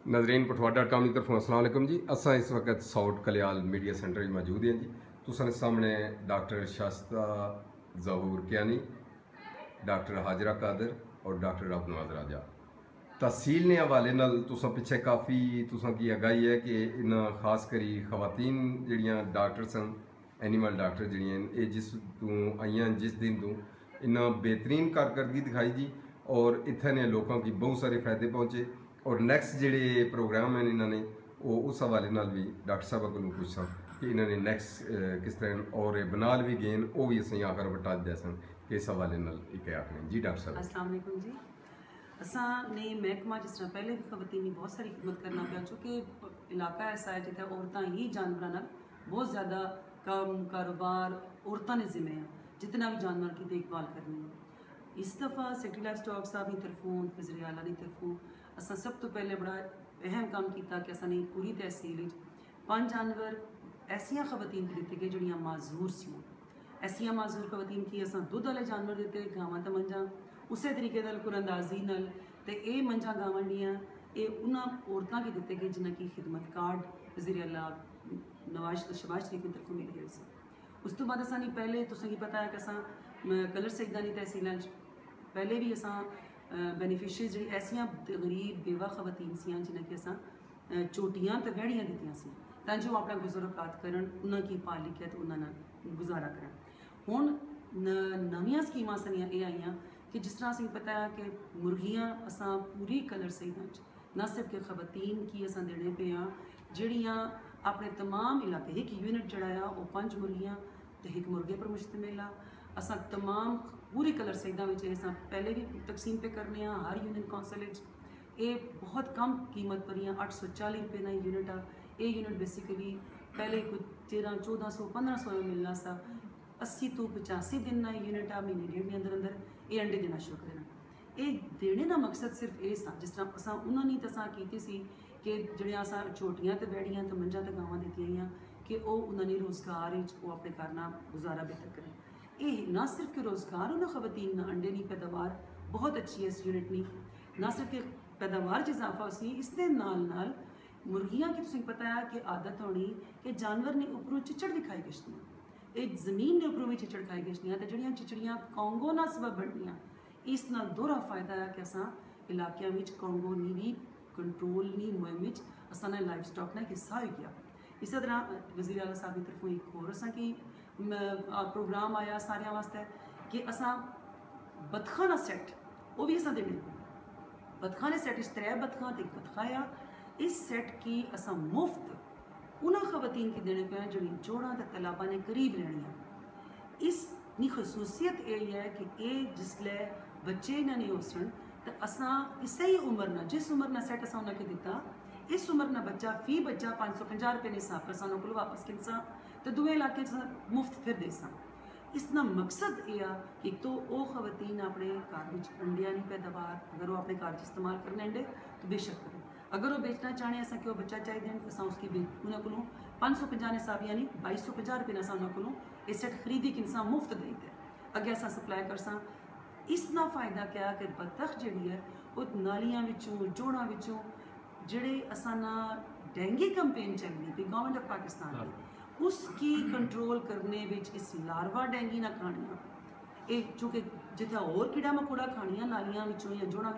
नजरीन पठवा.com की तरफों अस्सलाम वालेकुम जी। असा इस वक्त साउट कल्याल मीडिया सेंटर में मौजूद हैं जी। तुसां सामने डॉक्टर शास्ता ज़हूर कियानी, डॉक्टर हाजरा कादर और डॉक्टर अबनवाज राजा तहसील ने हवाले नाल तुसां पिछे काफ़ी तुसां की आगाही है कि इन खास करी खवातीन जड़ियाँ डॉक्टर सन एनिमल डॉक्टर जड़ियाँ ये जिस तू आइयां जिस दिन तू इन्ना बेहतरीन कारकर्दगी दिखाई जी और इत्थे ने लोगों की बहुत सारे फायदे पहुँचे और नैक्सट जोड़े प्रोग्राम हैं इन्होंने वो उस हवाले नाल भी डॉक्टर साहब को पूछा कि इन्होंने नैक्सट किस तरह और बनाल भी गए वो भी असें आकर बता दिया सन कि इस हवाले नाल एक आखने जी डॉक्टर साहब। अस्सलाम वालेकुम जी। असा ने महकमा जिस तरह पहले भी खवतीन बहुत सारी खिदमत करना पाया चूँकि इलाका ऐसा है जितना औरतां ही जानवरों नाल बहुत ज़्यादा काम कारोबार औरतां ने जिम्मे है जितना भी जानवर की देखभाल करनी है। इस दफ़ा सेक्रेटरी लाइफ स्टॉक साहब की तरफों वज़ीर आला की तरफों असा सब तो पहले बड़ा अहम काम किया कि असा ने पूरी तहसील 5 जानवर ऐसिया खवतीन को दिते गए जड़ियाँ माजूर सी ऐसिया माजूर खवतीन की असा दुध वाले जानवर दिते गावां तो मंझा उस तरीके कुरअंदाजी नाल ते ये मंझा गावां जड़ियाँ ये उन्होंने औरतों के दिते गए जिन्हें की खिदमत कार्ड वज़ीर आला शहबाज शरीफ की तरफों मिल गए सी। उस तो बाद असा पहले तुसें पता है कि असा कलर सईदा तहसीलों पहले भी असा बेनीफिशरीज जी ऐसिया गरीब बेवा खवतीन सी जिन्हें कि असा चोटियां तो वैड़ियाँ दित्तियां सी तां जो अपना गुजरकात करन उन्होंने की पाल लिखिया तो उन्होंने गुजारा करन। हुण नवीं स्कीमां सारियां ये आईयां कि जिस तरह असें पता है कि मुर्गियां असा पूरी कलर सईदा न सिर्फ कि खवतीन की असा देने पे जड़ियाँ अपने तमाम इलाके एक यूनिट जड़ा वो 5 मुर्गियां तो एक मुर्गे पर मुश्तमिल असा तमाम पूरी कलर सईदा में असा पहले भी तकसीम पे करने हर यूनियन कौंसल ये बहुत कम कीमत पर 840 रुपये ना यूनिट ये यूनिट बेसिकली पहले कुछ 1300-1400 1500 में मिलना सा 80 तो 85 दिन ना यूनिट महीने डेढ़ के अंदर अंदर ये अंडे देना शुरू कर देना। ये देने का मकसद सिर्फ ये सा जिस तरह असा उन्होंने तो असा की सी कि जड़ियाँ असा छोटियाँ तो बैड़ियाँ तो मंझा तो गावां दित्तियां कि उन्होंने रोज़गार वो अपने घर ना गुजारा बेहतर करें। ये न सिर्फ कि रोज़गार उन्होंने खवतीन अंडे की पैदावार बहुत अच्छी है इस यूनिट की न सिर्फ कि पैदावार इजाफा उसी इसके नाल मुर्गियां की तुसें पता है कि आदत होनी कि जानवर ने उपरों चिचड़ भी खाई गश्तियाँ एक जमीन के उपरों भी चिचड़ खाई गश्तियाँ तो जड़ियाँ चिचड़ियाँ कॉन्गो ना सबब बननियाँ इस नाल दोहरा फायदा है कि असा इलाकों में कॉन्गो नी भी कंट्रोल नी मुहिम असा ने लाइफ स्टॉक ने हिस्सा हो गया। इस तरह वज़ीर आला साहब की तरफों एक होर असा की प्रोग्राम आया सारे वास्ते कि असा बतखा ना सैट वो भी असा देने बतखा ने सैट 3 बतखा तो 1 बतखा आ इस सैट की असा मुफ्त उन्होंने खवतीन की देने पे जी जोड़ा तो तलाबा ने करीब रहनिया। इसकी खसूसियत यही है कि ये जिसले बच्चे इन्होंने होसन तो असा इसे ही उम्र ना जिस उम्र ना सैट असा उन्होंने दिता इस उम्र ना बच्चा फी बच्चा 550 रुपये ने हिसाब कर सानों को वापस किनसा तो दुए इलाके मुफ्त फिर दे सा। इसका मकसद यह कि तो वो खवतीन अपने घर में अंडिया की पैदावार अगर वो अपने घर इस्तेमाल करने अंडे तो बेशक करें अगर वो बेचना चाहें असा कि वो बच्चा चाहिए असा उसकी उन्होंने को 550 हिसाब यानी 2250 रुपये असा उन्होंने को ये सैट खरीदी कि इंसान मुफ्त दे दे अगे असा सप्लाई कर सा। इसका फायदा क्या कि बतख जी है वो नालियां जोड़ा जड़े असा ना डेंगी कैंपेन चलनी थी गवर्नमेंट ऑफ पाकिस्तान की उसकी कंट्रोल करने इस लार्वा डेंगी ना खानियाँ ये चूँकि जिथे और कीड़ा मकोड़ा खानियाँ नालियां या जोड़ा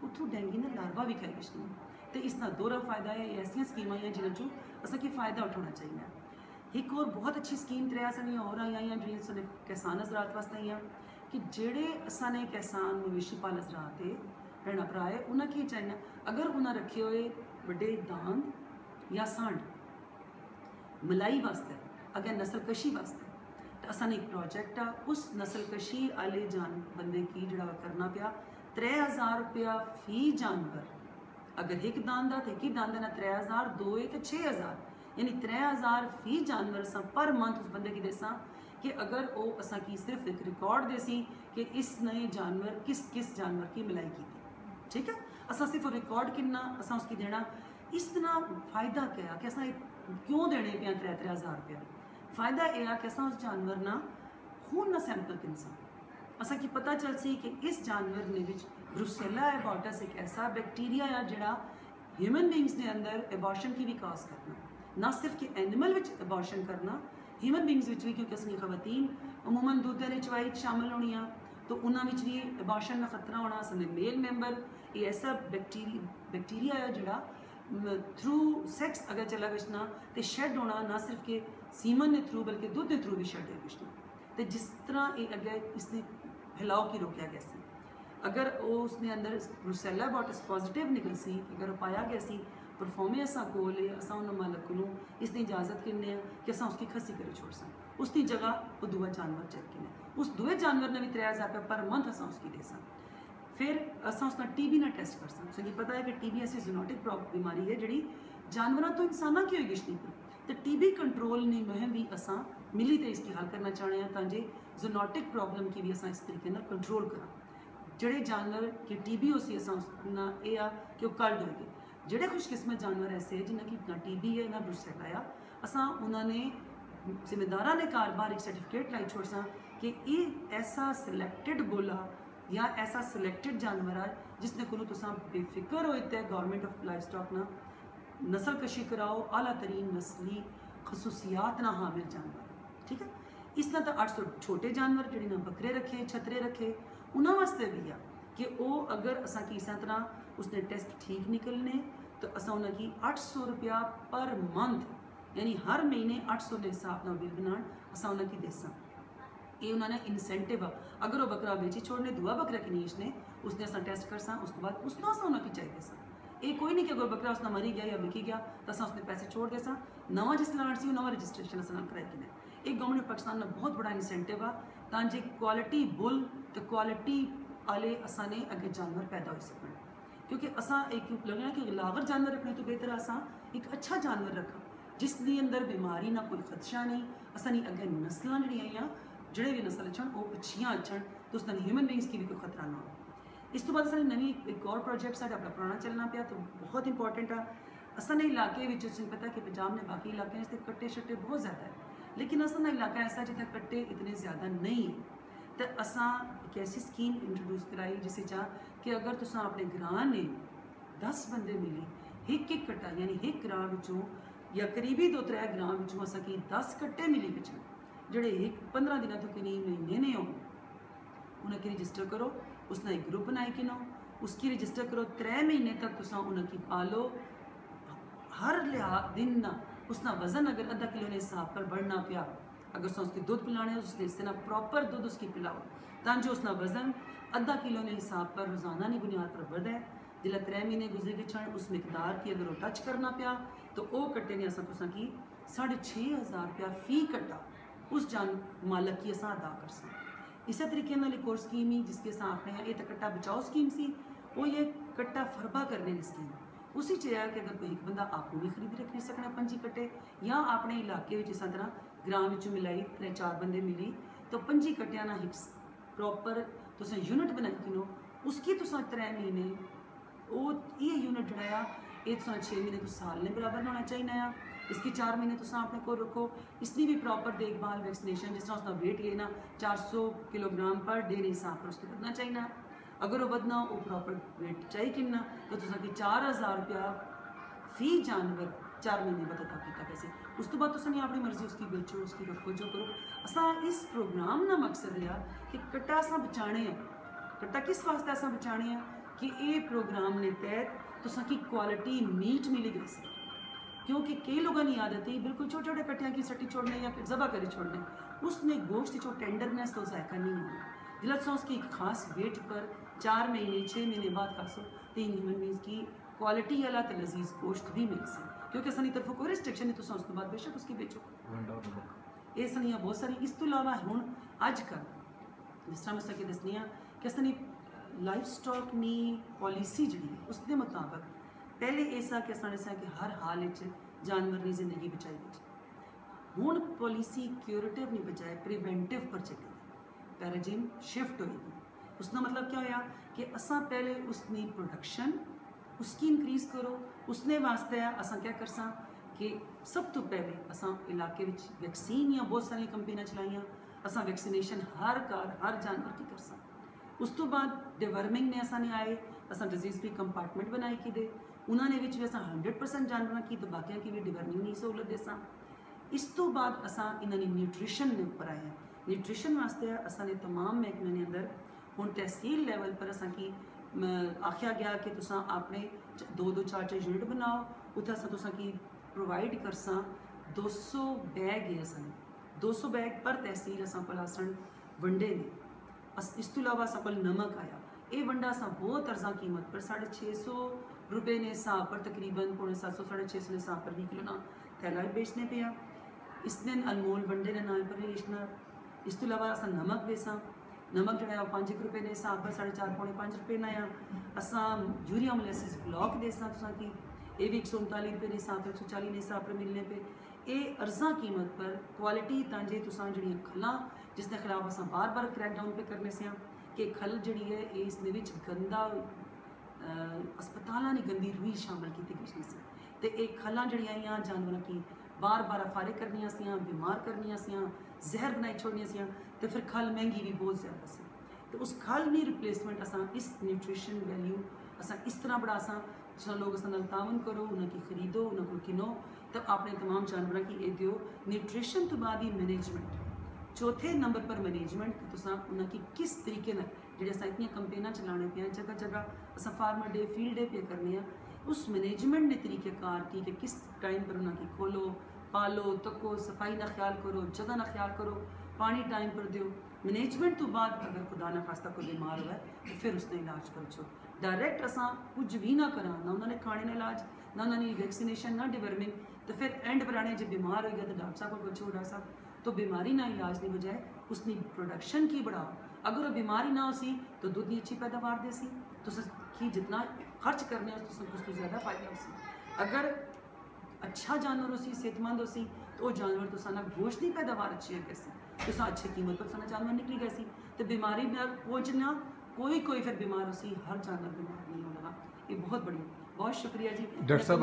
उतों डेंगी ने लार्वा भी खाई गश्तियाँ तो इसका दोहरा फायदा है। ऐसिया स्कीमां हैं जिन्होंने असा की फ़ायदा उठाना चाहिए। एक और बहुत अच्छी स्कीम 3 सारियां और आई जी साढ़े किसान हजरात वास्ते आई कि जेड़े असा ने किसान मवेशी पाल हजरात भैन भरा है उन्हें चाहिए अगर उन्हें रखे हुए बड़े दांद या सांड मलाई वास्ते अगर नस्लकशी वास्ते तो असा ने एक प्रोजेक्ट आ उस नस्लकशी आले बंदे की जड़ा करना पाया 3000 रुपया फी जानवर अगर एक दांद तो एक ही दांद ना 3000 2 तो 6000 यानी 3000 फी जानवर असा पर मंथ उस बंदे की देसा कि अगर वो असा की सिर्फ एक रिकॉर्ड देसी कि इस नए जानवर किस जानवर की मिलाई की थी ठीक है असा सिर्फ रिकॉर्ड कितना असा उसकी देना। इस तरह फायदा क्या कि असा क्यों देने पे 3-3000 रुपया फायदा यह कि असा उस जानवर ना खून ना सैंपल किनसा असा की पता चल सी कि इस जानवर ने ब्रुसेला एबॉर्टस एक ऐसा बैक्टीरिया है जड़ा ह्यूमन बींग्स के अंदर एबॉर्शन की भी काज करना, ना सिर्फ कि एनिमल विच एबॉर्शन करना, ह्यूमन बींग्स विच भी, क्योंकि असली खवातीन अमूमन दुध वाली चवाई शामिल होनियां, तो उन्होंने भी एबॉर्शन का खतरा होना। असले मेल मैंबर ये ऐसा बैक्टीरिया है जिहड़ा थ्रू सैक्स अगर चला गछना तो शैड होना, ना सिर्फ के सीमन के थ्रू बल्कि दुध के थ्रू भी शैड हो गछना। तो जिस तरह ये अगे इसने फैलाव की रोकया गया सी, अगर वो उसने अंदर ब्रुसेला बॉटिस पॉजिटिव निकल सी, अगर पाया गया सी परफॉर्मे असा कोल असा उन्होंने मालक को इसकी इजाजत किन्ने कि असा उसकी खसी करे छोड़ सा, उसकी जगह वो दुआ जानवर चेक किने, उस दुए जानवर ने भी 3000 रुपये पर मंथ असा उसकी दे सा। फिर असा उसका टीबी ना टेस्ट कर सा। तुझे पता है कि टीबी ऐसी जूनोटिक बीमारी है जी जानवरों तो इंसाना की होगी नहीं पी, तो टीबी कंट्रोल ने मुहिम भी असा मिली तो इसकी हल करना चाहते हैं ताकि जूनोटिक प्रॉब्लम की भी असा इस तरीके ना कंट्रोल करा। जड़े जानवर के टीबी हो सी असा उसना ये आ कि वो कल्ड होएगी। जड़े खुशकिस्मत जानवर ऐसे है जिन्हें कि ना टीबी है ना ब्रुसेला है, असा उन्होंने जिम्मेदारा ने कारबार एक सर्टिफिकेट लाई छोड़ सा कि ये ऐसा सिलेक्टेड बोला या ऐसा सिलेक्टेड जानवर है जिसने को तुसा बेफिक्र होते है गवर्नमेंट ऑफ लाइफ स्टॉक ना नस्ल कशी कराओ, आला तरीन नस्ली खसूसियात ना हामिल जानवर, ठीक है। इसना तो 800 छोटे जानवर जिन्हें ना बकरे रखे छतरे रखे उन्होंने वास्ते भी आ कि वो अगर असा की इस तरह उसने टेस्ट ठीक निकलने तो असा उन्हें 800 रुपया पर मंथ यानी हर महीने 800 के हिसाब ना बिल बना असा उन्हें देसा। ये उन्होंने इंसेंटिव आ, अगर वो बकरा बेची छोड़ने दुआ बकरा की नीच ने उसने असा टेस्ट कर सा, उसके बाद उसना असा उन्हें चाहिए सा। ये कोई नहीं कि अगर बकरा उसना मरी गया या बिकी गया तो असा उसने पैसे छोड़ दे सा, नवा जिस लाना सी नवा रजिस्ट्रेशन असा कराई कि एक गवर्नमेंट पाकिस्तान में बहुत बड़ा इंसेंटिव आ ताकि क्वालिटी बुल तो क्वालिटी आले असा ने अगे जानवर पैदा हो सकन। क्योंकि असा एक लगना कि लावर जानवर रखने तो बेहतर असा एक अच्छा जानवर रखा जिसके अंदर बीमारी ना कोई खदशा नहीं, असा नहीं अगे नस्ल जड़ियाँ जड़े भी नस्ल अच्छन वो अच्छियाँ अच्छन तो उस ह्यूमन बींग्स की भी कोई खतरा ना हो। इस तो बाद असा नवी एक और प्रोजेक्ट साढ़ा अपना पुराना चलना पाया तो बहुत इंपॉर्टेंट आ। असा ने इलाके पता कि पंजाब ने बाकी इलाके कट्टे शट्टे बहुत ज़्यादा है, लेकिन असा इलाका ऐसा जितना कट्टे इतने ज़्यादा नहीं है। तो असा एक ऐसी स्कीम इंट्रोड्यूस कराई जिसे चाह कि अगर तुसा अपने ग्रां ने 10 बंदे मिले एक कट्टा यानी एक ग्रां विचों या करीबी 2-3 ग्रां विचों असा कि 10 कट्टे मिली बचन जड़े एक 15 दिन तो कि महीने ने हो उन्हें रजिस्टर करो, उसने एक ग्रुप बनाए कि नो उसकी रजिस्टर करो 3 महीने तक तुसा उन्हें पालो। हर दिन ना उसका वजन अगर आधा किलो ने हिसाब पर बढ़ना पाया, अगर उसकी दूध पिलाने उसने इससे ना प्रॉपर दूध उसकी पिलाओ ताकि उसका वजन आधा किलो ने हिसाब पर रोजाना की बुनियाद पर बढ़े। जिला 3 महीने गुजरे के क्षण उस मिकदार की अगर वो टच करना पाया तो वो कट्टे ने असा तुसा की 6500 रुपया फी कट्टा उस जान मालक की असा अदा कर सा। इस तरीके एक और स्कीम ही जिसके सामने है ये तो कट्टा बचाओ स्कीम सी, वो ये कट्टा फरबा करने की स्कीम उसी चाहिए कि अगर कोई एक बंदा आपको भी खरीद रख सकना 5 कट्टे या अपने इलाके में इस तरह ग्रां मिलाई 3-4 बंदे मिली तो 5 कट्टिया ना एक प्रॉपर तुस यूनिट बनाई किनो उसकी तुस 3 महीने वो ये यूनिट जड़ाया ये 6 महीने तो साल ने बराबर होना चाहिए। इसकी 4 महीने तुस अपने को रखो, इसकी भी प्रॉपर देखभाल वैक्सीनेशन जिस तरह उसका वेट लेना 400 किलोग्राम पर डे हिसाब पर उसको बढ़ना चाहिए। अगर वो बढ़ना वो प्रॉपर वेट चाहिए कितना तो तुसा कि 4000 रुपया फी जानवर 4 महीने बाद अदा किया पैसे। उस तो बाद तुसा नहीं अपनी मर्जी उसकी बेचो उसकी रखो जो करो। असा इस प्रोग्राम का मकसद रहा कि कट्टा असा बचाने कट्टा किस वास्ते असा बचाने कि ये प्रोग्राम ने तहत तुसा की क्वालिटी मीट मिली गई सी। क्योंकि कई लोगों की आदत है बिल्कुल छोटे छोटे कट्टिया की सट्टी छोड़ने या जबा कर छोड़ने, उसने गोश्त जो टेंडरनेस तो जायका नहीं होना जिला तुसा उसकी एक खास वेट पर 4 महीने 6 महीने बाद खासो तो ह्यूमन बींग्स की क्वालिटी वाला तो लजीज गोश्त भी मिल से। क्योंकि असनी तरफों कोई रिस्ट्रिक्शन नहीं तुसा उस तो बाद बेशक उसकी बेचो ये सनिया बहुत सारी। इस तो इलावा हूँ अजकल जिस तरह मैं सके दसनी कि असनी लाइफ स्टॉक नी पॉलिसी जी उसके मुताबिक पहले ऐसा कि असा कि हर हाल जानवर की जिंदगी बचाई बचे हूँ पॉलिसी क्यूरेटिव नहीं बचाए प्रिवेंटिव पर चली पैराजिम शिफ्ट होगी। उसका मतलब क्या होया कि असा पहले उसकी प्रोडक्शन उसकी इंक्रीज़ करो उसने वास्ते असा क्या कर सा कि सब तो पहले असा इलाके में वैक्सीन या बहुत सारी कंपनियां चलाइया असा वैक्सीनेशन हर घर हर जानवर की कर सा। उस तो बाद डिवर्मिंग ने असा नहीं आए असा डिजीज़ फ्री कंपार्टमेंट बनाई कि दे उन्होंने भी असा 100% जानवर की, तो बाकियों की भी डिवर्निंग नहीं सहूलत देसा। इस तो बाद असा इन्होंने न्यूट्रिशन के उपर आया। न्यूट्रिशन वास्ते असा ने तमाम महकमे के अंदर हुण तहसील लैवल पर असा की आख्या गया कि तुसा अपने 2-2 4-4 यूनिट बनाओ, उत्थे असा तुसा की प्रोवाइड करसा 200 बैग है। असा 200 बैग पर तहसील असा कोल आसन वंडे ने। इस तो इलावा असा कोल नमक आया, ये वंडा असा बहुत अर्जा कीमत पर 650 रुपये ने हिसाब पर तकरीबन 750-650 ने हिसाब पर 20 किलो ना थैला बेचने पे आ। इस दिन अनमोल वंडे ने नाम पर बेचना। इस तो इलावा असा नमक बेसा, नमक जो 5 रुपये ने हिसाब पर 4.5-5 रुपये ना आ। असा यूरिया मोलेसिस ब्लॉक देसा तुसा की, ये भी 139 रुपये ने हिसाब पर 140 ने हिसाब पर मिलने पे। ये अर्जा कीमत पर क्वालिटी तांजे तुसा जी खला जिसके खिलाफ असा बार बार क्रैकडाउन पे करने से कि खल जी है इस गंदा अस्पतालों ने गंदी रूई शामिल की गई सी, तो एक खल जड़िया जानवरों की बार बार फारिग करनिया सियाँ, बीमार करनिया सियाँ, जहर बनाई छोड़निया सियाँ, तो फिर खल महंगी भी बहुत ज़्यादा सी। तो उस खल की रिप्लेसमेंट असा इस न्यूट्रिशन वैल्यू असा इस तरह बड़ा असा लोग असा तावन करो, उन्हें खरीदो, उन्हें किनो, तो अपने तमाम जानवरों की ये दो। न्यूट्रिशन तो बाद ही मैनेजमेंट, चौथे नंबर पर मैनेजमेंट तुसा उन्हें किस तरीके जो अस इतनी कंपेना चलाने पे जगह जगह अस फार्मर डे फील्ड डे पे करने, उस मैनेजमेंट ने तरीक़ेकार की कि किस टाइम पर उन्हें खोलो, पालो, तको, सफाई का ख्याल करो, जगह का ख्याल करो, पानी टाइम पर दो। मैनेजमेंट तो बाद अगर खुदा ना खास्ता कोई बीमार हुआ तो फिर उसने इलाज करो। डायरैक्ट असा कुछ भी ना करा, ना उन्होंने खाने का इलाज, ना उन्होंने वैक्सीनेशन, ना डिवर्मिंग, तो फिर एंड पर आने जब बीमार हो गया तो डॉक्टर साहब को पूछो, डॉक्टर साहब तो बीमारी ना इलाज की बजाय उसकी प्रोडक्शन की बढ़ाओ। अगर वो बीमारी ना होसी तो दूध की अच्छी पैदावार देसी, तो की जितना खर्च करने कुछ तो ज़्यादा फायदा होसी। अगर अच्छा जानवर होसी, सेहतमंद होसी, तो वो जानवर तो साना गोश्त की पैदावार अच्छी है कैसी, तो सा अच्छी कीमत पर साना जानवर निकली गई, तो बीमारी ना पहुँचना कोई फिर बीमार होसी, हर जानवर बीमार नहीं होगा। ये बहुत बढ़िया, बहुत शुक्रिया जी डॉक्टर साहब,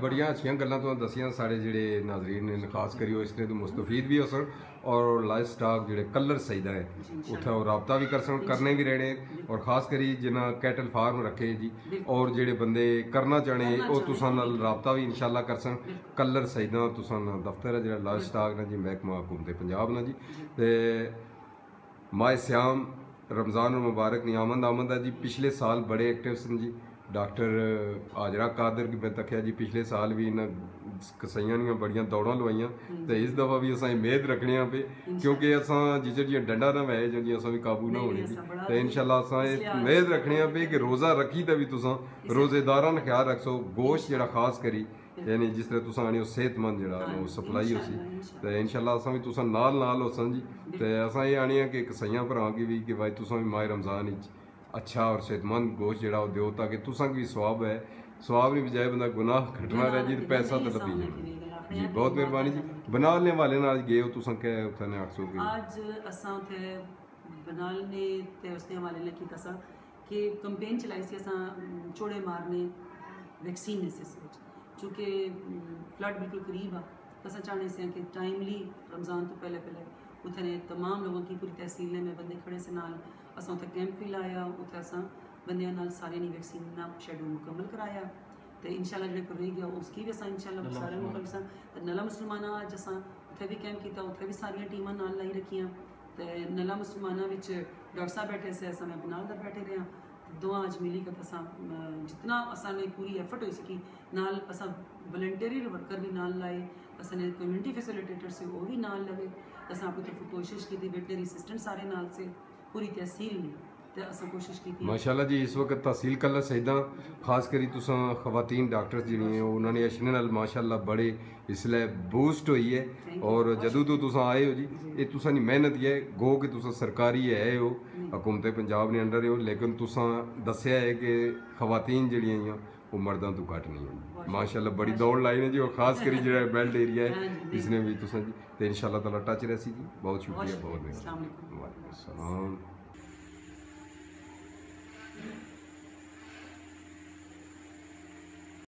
बड़िया अच्छी गल्लां तुहां दसियां साढ़े जिहड़े नाजरीन ने खास करी इसने तो मुस्तफीद भी हो सन और लाइफ स्टॉक जिहड़े कलर चाहिदा है उत्थे और राबता भी कर सन, करने भी रहने, और खास करी जिन्ना कैटल फार्म रखे जी और जिहड़े बंदे करना चाहने वो तुसां नाल राबता भी इंशाल्लाह कर सन। कलर चाहिदा तुसां दफ्तर है जिहड़ा लाइफ स्टॉक ना जी महकमा हुकूमत पंजाब ना जी, ते माह श्याम रमज़ान मुबारक नी आमद है जी। पिछले साल बड़े एक्टिव सन जी डॉक्टर हाजरा कादर की, मैं तक्या जी पिछले साल भी इन्हें कसाइयां दियां बड़ियां दौड़ां लवाइयां, तो इस दफ़ा भी असां उम्मीद रखने पे क्योंकि असां जिहड़ियां डंडा ना वै जी असां भी काबू ना होने जी, तो इंशाल्लाह असां उम्मीद रखने पे कि रोज़ा रखी तो भी तुसां रोज़ेदारां दा ख्याल रखसो। गोश्त जिहड़ा खास करी यानी जिस तरह तुसां आने सेहतमंद जिहड़ा सप्लाई होसी, तो इंशाल्लाह असां भी तुसां नाल होसन जी। तो असां ये आने कि कसाइयां भरावां की भी कि भाई तुसां भी माह रमज़ान अच्छा और सेहतमंद गोश्त जो दो, ताकि तुसा की स्वाब है, स्वाब नहीं बजाय बंदा गुनाह खटना रह जी, पैसा तो लभी जाए जी। बहुत मेहरबानी जी। बनाने वाले नाल गए हो तुसा क्या उत्थे ने आखसो कि आज असां उत्थे बनाने ते उसने हवाले ने कीता सा कि कैंपेन चलाई सी असां चोड़े मारने वैक्सीन ने से चूँकि फ्लड बिल्कुल करीब आ, तो असां चाहने से कि टाइमली रमज़ान तो पहले उत्थे ने तमाम लोगों की पूरी तहसील में बंदे खड़े से नाल असां उत्थे कैंप भी लाया, उत्थे असां बंदियां नाल सारे नी वैक्सीन का शेड्यूल मुकम्मल कराया, तो इंशाल्लाह जो रह गया उसकी भी असां इंशाल्लाह सारे मुकम्मल। तो नला मुसलमाना अज असां उत्थे भी कैंप किया, उत्थे भी सारियां टीमां नाल लाई रखियां, तो नला मुसलमाना विच डॉक्टर साहब बैठे से असां मैं बनालदार बैठे रहे, दोवां अज मिली कर असां जितना असां ने पूरी एफर्ट हो सकी नाल असां वॉलंटियरी वर्कर भी नाल लाए, असां ने कम्यूनिटी फैसिलिटेटर से वो भी नाल लगे, असां अपनी तरफ कोशिश की, वेटनरी असिस्टेंट सारे नाल से पूरी तहसील ने तो असां कोशिश की माशाल्लाह जी। इस वक्त तहसील कलर सईदा खास करी तुसां खवातीन डॉक्टर्स जिहड़ियां उन्होंने अशने नाल माशाल्लाह बड़े इसलिए बूस्ट हुई है, और जदों तो तुसां आए हो जी ये तुसां दी मेहनत है गो कि तुसां सरकारी है हो हुकूमत पंजाब ने अंडर हो, लेकिन तुसां दस्सिया है कि खवातीन जिहड़ियां वो मर्दां तो घट नहीं है माशाल्लाह, बड़ी दौड़ लाई ने जी, और खास करी जो बेल्ट एरिया है इसने भी तुसां जी, तो इंशाल्लाह ताला टच रहसी जी। बहुत शुक्रिया, बहुत मेहरबानी। वालेकुम अस्सलाम।